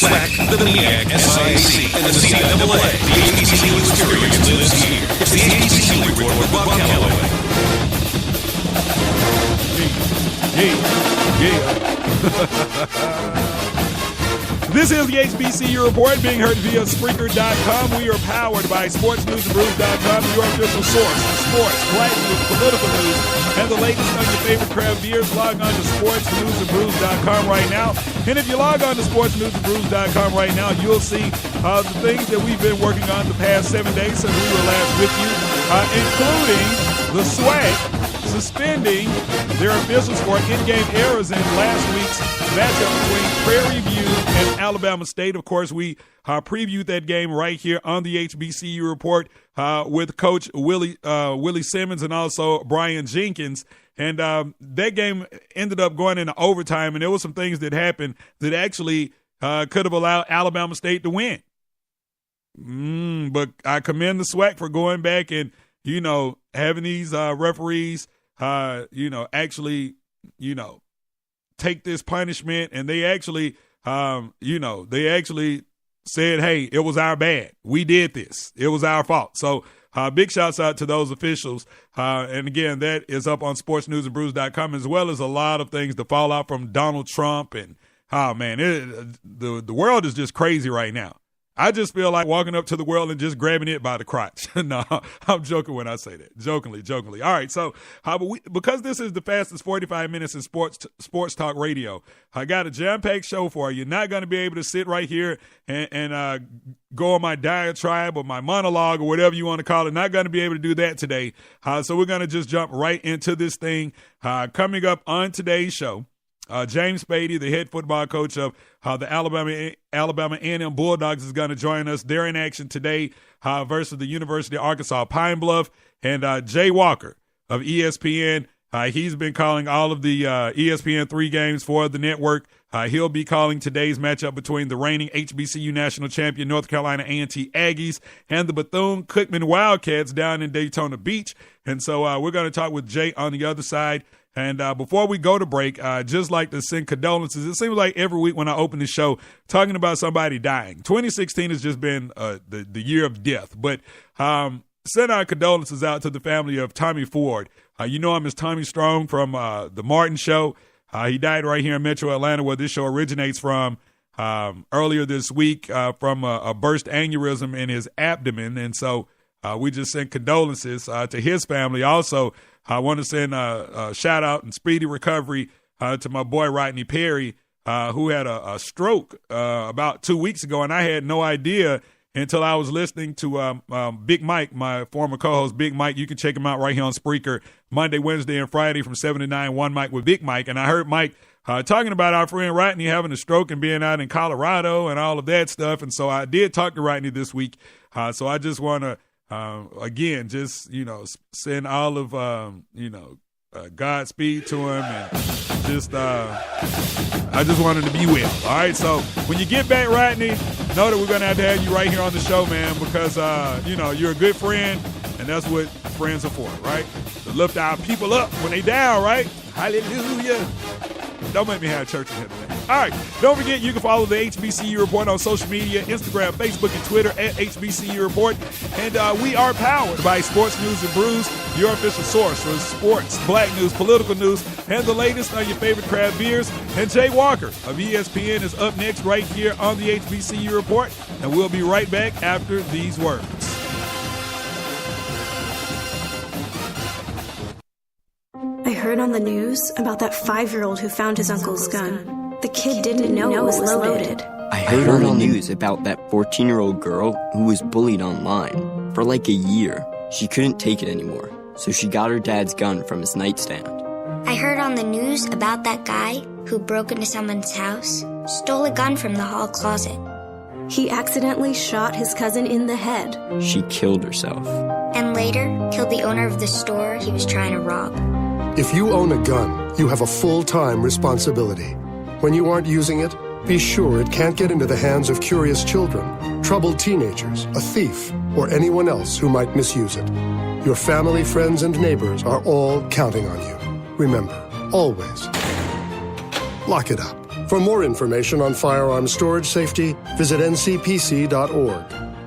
SWAC, the MEAC, SIAC, and the CIAA. The HBCU experience lives here. It's the HBCU Report with Bob Calloway. This is the HBCU Report being heard via Spreaker.com. We are powered by SportsNewsandBrews.com, your official source for sports, black news, political news, and the latest on your favorite craft beers. Log on to SportsNewsandBrews.com right now. And if you log on to SportsNewsandBrews.com right now, you'll see the things that we've been working on the past 7 days since we were last with you, including the SWAC suspending their officials for in-game errors in last week's matchup between Prairie View and Alabama State. Of course, we previewed that game right here on the HBCU Report with Coach Willie Simmons and also Brian Jenkins. And that game ended up going into overtime, and there were some things that happened that actually could have allowed Alabama State to win. But I commend the SWAC for going back and, having these referees actually, take this punishment, and they actually, said, hey, it was our bad. We did this. It was our fault. So big shouts out to those officials. And again, that is up on sportsnewsandbrews.com, as well as a lot of things, the fallout from Donald Trump. And, the world is just crazy right now. I just feel like walking up to the world and just grabbing it by the crotch. No, I'm joking when I say that. Jokingly. All right, so because this is the fastest 45 minutes in sports talk radio, I got a jam-packed show for you. You're not going to be able to sit right here and go on my diatribe or my monologue or whatever you want to call it. Not going to be able to do that today. So we're going to just jump right into this thing. Coming up on today's show, James Spady, the head football coach of the Alabama A&M Bulldogs, is going to join us. They're in action today versus the University of Arkansas Pine Bluff. And Jay Walker of ESPN, he's been calling all of the ESPN 3 games for the network. He'll be calling today's matchup between the reigning HBCU national champion North Carolina A&T Aggies and the Bethune-Cookman Wildcats down in Daytona Beach. And so we're going to talk with Jay on the other side. And before we go to break, I'd just like to send condolences. It seems like every week when I open the show, talking about somebody dying. 2016 has just been the year of death. But send our condolences out to the family of Tommy Ford. You know him as Tommy Strong from The Martin Show. He died right here in Metro Atlanta, where this show originates from, earlier this week from a burst aneurysm in his abdomen. And so we just send condolences to his family. Also, I want to send a shout out and speedy recovery to my boy Rodney Perry, who had a stroke about 2 weeks ago, and I had no idea until I was listening to Big Mike, my former co-host Big Mike. You can check him out right here on Spreaker Monday, Wednesday, and Friday from 7 to 9, One Mike with Big Mike. And I heard Mike talking about our friend Rodney having a stroke and being out in Colorado and all of that stuff. And so I did talk to Rodney this week. So I just want to again, just, send all of, Godspeed to him, and just, I just wanted to be with him. All right. So when you get back, Rodney, know that we're going to have you right here on the show, man, because, you're a good friend, and that's what friends are for, right? To lift our people up when they down, right? Hallelujah. Don't make me have church in here today. All right. Don't forget, you can follow the HBCU Report on social media, Instagram, Facebook, and Twitter at HBCU Report. And we are powered by Sports News and Brews, your official source for sports, black news, political news, and the latest on your favorite craft beers. And Jay Walker of ESPN is up next right here on the HBCU Report. And we'll be right back after these words. I heard on the news about that 5-year-old who found his uncle's gun. The kid didn't know it was loaded. I heard on the news about that 14-year-old girl who was bullied online. For like a year, she couldn't take it anymore, so she got her dad's gun from his nightstand. I heard on the news about that guy who broke into someone's house, stole a gun from the hall closet. He accidentally shot his cousin in the head. She killed herself. And later, killed the owner of the store he was trying to rob. If you own a gun, you have a full-time responsibility. When you aren't using it, be sure it can't get into the hands of curious children, troubled teenagers, a thief, or anyone else who might misuse it. Your family, friends, and neighbors are all counting on you. Remember, always, lock it up. For more information on firearms storage safety, visit ncpc.org.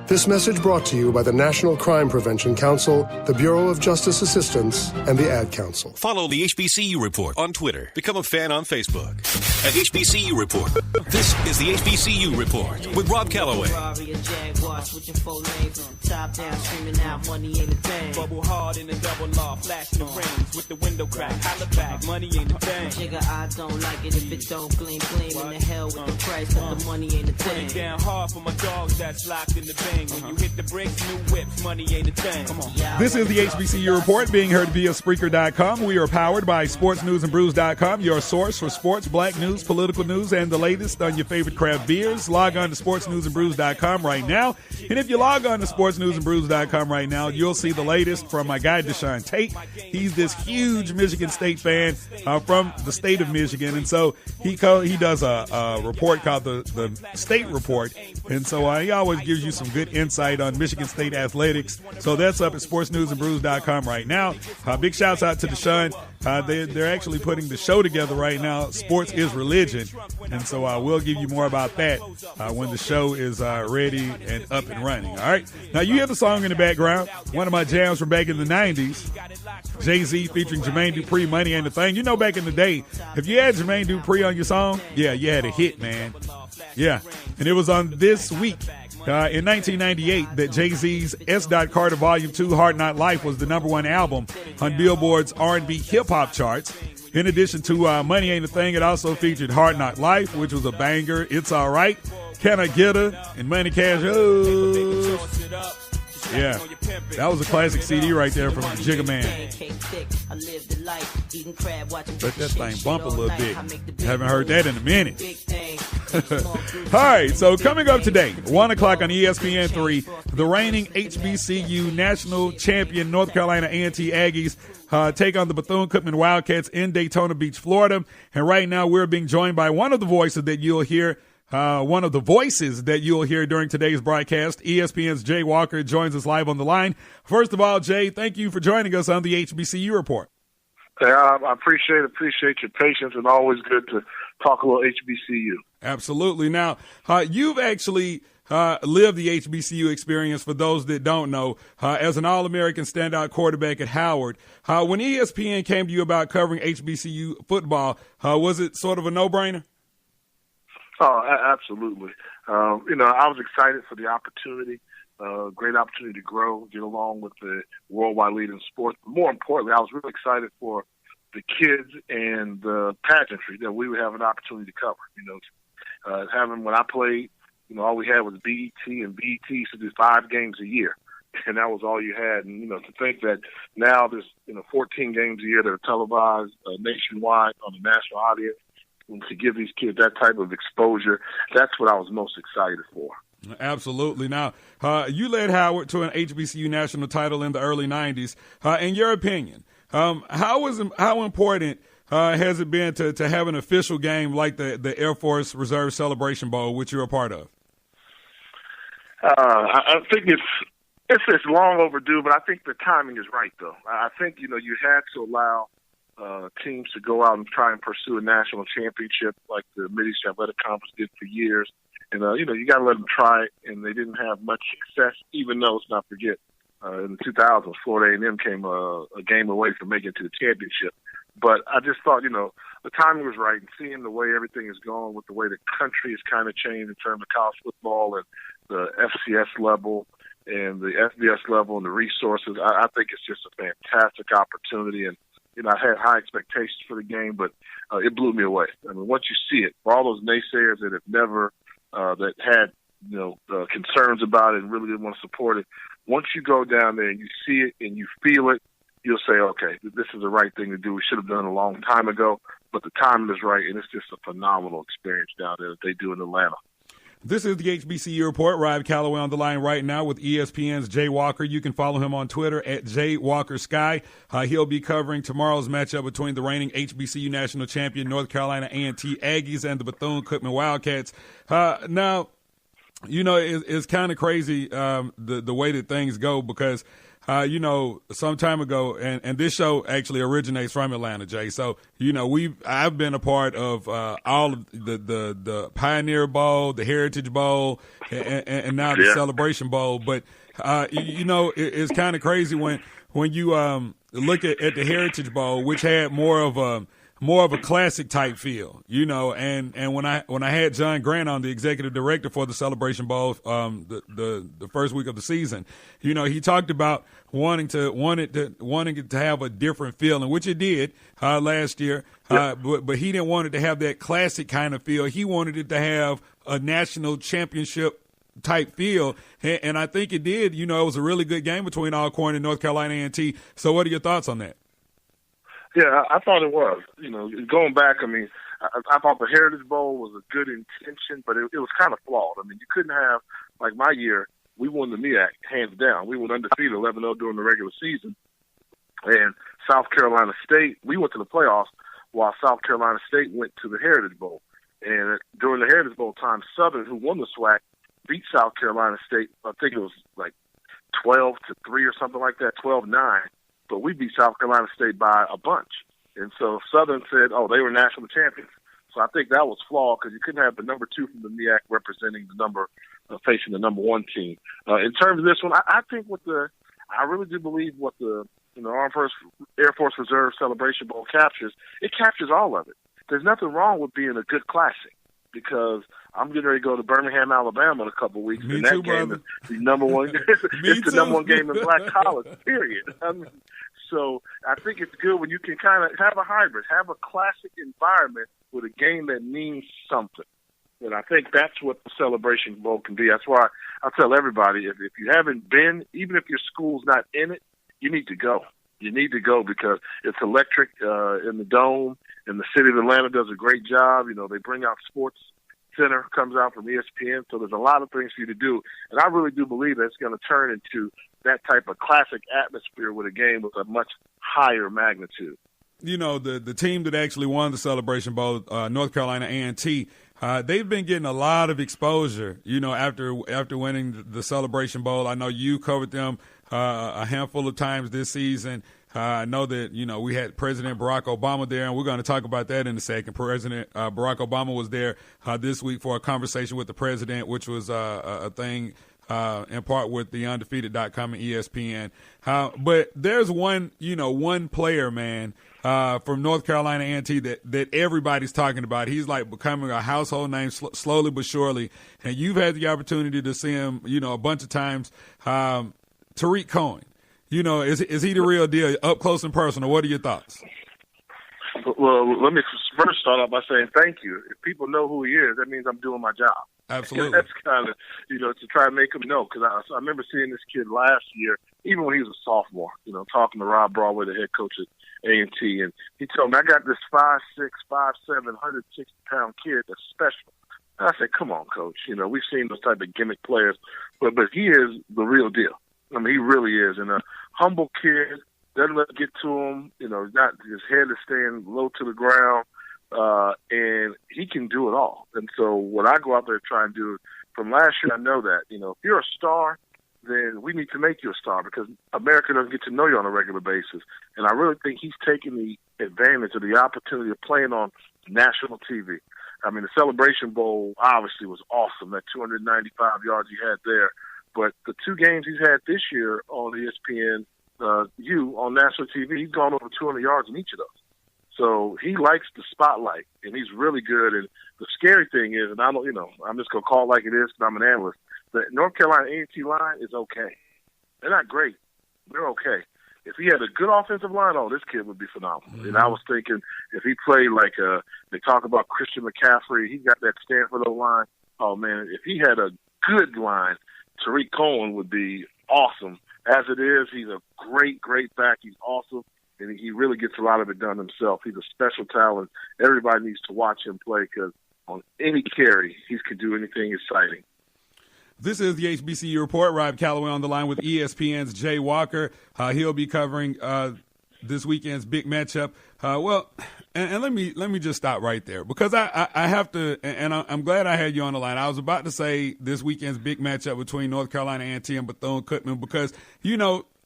This message brought to you by the National Crime Prevention Council, the Bureau of Justice Assistance, and the Ad Council. Follow the HBCU Report on Twitter. Become a fan on Facebook at HBCU Report. This is the HBCU Report with Rob Calloway. Bubble hard in the double law, flash the rings with the window crack, holla back, money ain't a thing. Jigga, I don't like it if it don't gleam, in the hell with the price, but the money ain't a thing. Put it down hard for my dogs that's locked in the bang. When you hit the bricks, new whips, money ain't a thing. Come on. This is the HBCU Report being heard via Spreaker.com. We are powered by SportsNewsAndBrews.com, your source for sports, black news, political news, and the latest on your favorite craft beers. Log on to SportsNewsAndBrews.com right now. And if you log on to SportsNewsAndBrews.com right now, you'll see the latest from my guy, Deshaun Tate. He's this huge Michigan State fan from the state of Michigan. And so he does a report called the State Report. And so he always gives you some good insight on Michigan State athletics. So that's up at sportsnewsandbrews.com right now. Big shouts out to Deshaun. They're actually putting the show together right now. Sports is Religion. And so we'll give you more about that when the show is ready and up and running. All right. Now you hear the song in the background. One of my jams from back in the 90s. Jay-Z featuring Jermaine Dupri, Money Ain't a Thing. You know, back in the day, if you had Jermaine Dupri on your song, yeah, you had a hit, man. Yeah. And it was on This Week in 1998 that Jay-Z's S. Carter Volume 2, Hard Not Life, was the #1 album on Billboard's R&B hip-hop charts. In addition to Money Ain't a Thing, it also featured Hard Not Life, which was a banger, It's All Right, Can I Get Her, and Money Cash. Oh. Yeah, that was a classic CD right there from Jigga Man. Let that thing bump a little bit. Haven't heard that in a minute. All right, so coming up today, 1 o'clock on ESPN 3, the reigning HBCU national champion North Carolina A&T Aggies take on the Bethune-Cookman Wildcats in Daytona Beach, Florida. And right now we're being joined by one of the voices that you'll hear during today's broadcast. ESPN's Jay Walker joins us live on the line. First of all, Jay, thank you for joining us on the HBCU Report. I appreciate your patience, and always good to talk a little HBCU. Absolutely. Now, you've actually lived the HBCU experience, for those that don't know, as an All-American standout quarterback at Howard. When ESPN came to you about covering HBCU football, was it sort of a no-brainer? Oh, absolutely. I was excited for the opportunity, great opportunity to grow, get along with the worldwide leader in sports. But more importantly, I was really excited for the kids and the pageantry that we would have an opportunity to cover. When I played, all we had was BET, and BET used to do 5 games a year, and that was all you had. And, to think that now there's, 14 games a year that are televised nationwide on a national audience, and to give these kids that type of exposure, that's what I was most excited for. Absolutely. Now, you led Howard to an HBCU national title in the early 90s. In your opinion, how important has it been to have an official game like the Air Force Reserve Celebration Bowl, which you're a part of? I think it's long overdue, but I think the timing is right, though. I think, you had to allow teams to go out and try and pursue a national championship like the Mid-East Athletic Conference did for years. And, you got to let them try it, and they didn't have much success, even though, let's not forget, in the 2000s, Florida A&M came a game away from making it to the championship. But I just thought, the timing was right, and seeing the way everything is going with the way the country has kind of changed in terms of college football and the FCS level and the FBS level and the resources, I think it's just a fantastic opportunity. And, I had high expectations for the game, but it blew me away. I mean, once you see it, for all those naysayers that have never, that had, concerns about it and really didn't want to support it, once you go down there and you see it and you feel it, you'll say, okay, this is the right thing to do. We should have done it a long time ago, but the timing is right, and it's just a phenomenal experience down there that they do in Atlanta. This is the HBCU Report. Rob Calloway on the line right now with ESPN's Jay Walker. You can follow him on Twitter at JWalkerSky. He'll be covering tomorrow's matchup between the reigning HBCU national champion North Carolina A&T Aggies and the Bethune-Cookman Wildcats. Now, it's kind of crazy the way that things go, because some time ago, and this show actually originates from Atlanta, Jay. So, I've been a part of all of the Pioneer Bowl, the Heritage Bowl, and now the Celebration Bowl. But, it's kind of crazy when you look at the Heritage Bowl, which had more of a classic type feel, and when I had John Grant on, the executive director for the Celebration Bowl, the first week of the season, he talked about wanting it to have a different feeling, which it did last year. But he didn't want it to have that classic kind of feel. He wanted it to have a national championship type feel, and I think it did. It was a really good game between Alcorn and North Carolina A&T. So what are your thoughts on that? Yeah, I thought it was. Going back, I thought the Heritage Bowl was a good intention, but it was kind of flawed. You couldn't have, like my year, we won the MEAC hands down. We went undefeated 11-0 during the regular season. And South Carolina State, we went to the playoffs while South Carolina State went to the Heritage Bowl. And during the Heritage Bowl time, Southern, who won the SWAC, beat South Carolina State, I think it was like 12-3 or something like that, 12-9. But we beat South Carolina State by a bunch. And so Southern said, they were national champions. So I think that was flawed because you couldn't have the number 2 from the MEAC representing facing the number 1 team. In terms of this one, I think I really do believe what the Armed Air Force Reserve Celebration Bowl captures, it captures all of it. There's nothing wrong with being a good classic, because I'm getting ready to go to Birmingham, Alabama in a couple of weeks. Me and that too, game brother. is the number one. It's the number one game in black college, period. So I think it's good when you can kind of have a hybrid, have a classic environment with a game that means something. And I think that's what the Celebration Bowl can be. That's why I tell everybody, if you haven't been, even if your school's not in it, you need to go. You need to go because it's electric in the Dome, and the city of Atlanta does a great job. They bring out Sports Center, comes out from ESPN, so there's a lot of things for you to do. And I really do believe that it's going to turn into that type of classic atmosphere with a game with a much higher magnitude. The team that actually won the Celebration Bowl, North Carolina A&T, they've been getting a lot of exposure, after winning the Celebration Bowl. I know you covered them a handful of times this season. I know that, we had President Barack Obama there, and we're going to talk about that in a second. President Barack Obama was there this week for a conversation with the president, which was a thing in part with the undefeated.com and ESPN. But there's one player, man, from North Carolina A&T that everybody's talking about. He's like becoming a household name slowly but surely. And you've had the opportunity to see him, a bunch of times. Tariq Cohen, is he the real deal up close and personal? What are your thoughts? Well, let me first start off by saying thank you. If people know who he is, that means I'm doing my job. Absolutely. That's kind of, to try to make them know. Because I remember seeing this kid last year, even when he was a sophomore, talking to Rob Broadway, the head coach at A&T, and he told me, I got this 5'6", 5'7", 160-pound kid that's special. And I said, come on, coach. We've seen those type of gimmick players, but he is the real deal. He really is. And a humble kid, doesn't let it get to him. Not his head is staying low to the ground. And he can do it all. And so what I go out there to try and do, from last year, I know that, if you're a star, then we need to make you a star because America doesn't get to know you on a regular basis. And I really think he's taking the advantage of the opportunity of playing on national TV. The Celebration Bowl obviously was awesome, that 295 yards he had there. But the 2 games he's had this year on ESPN, on national TV, he's gone over 200 yards in each of those. So he likes the spotlight, and he's really good. And the scary thing is, and I'm just going to call it like it is because I'm an analyst, the North Carolina A&T line is okay. They're not great. They're okay. If he had a good offensive line, this kid would be phenomenal. Mm-hmm. And I was thinking if he played like they talk about Christian McCaffrey, he got that Stanford line. Oh, man, if he had a good line, Tariq Cohen would be awesome. As it is, he's a great, great back. He's awesome. And he really gets a lot of it done himself. He's a special talent. Everybody needs to watch him play because on any carry, he can do anything exciting. This is the HBCU Report. Rob Calloway on the line with ESPN's Jay Walker. He'll be covering this weekend's big matchup. And let me just stop right there because I have to, and I'm glad I had you on the line. I was about to say this weekend's big matchup between North Carolina A&T and Bethune-Cookman because,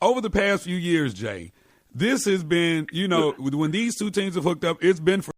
over the past few years, Jay, this has been, when these two teams have hooked up, it's been for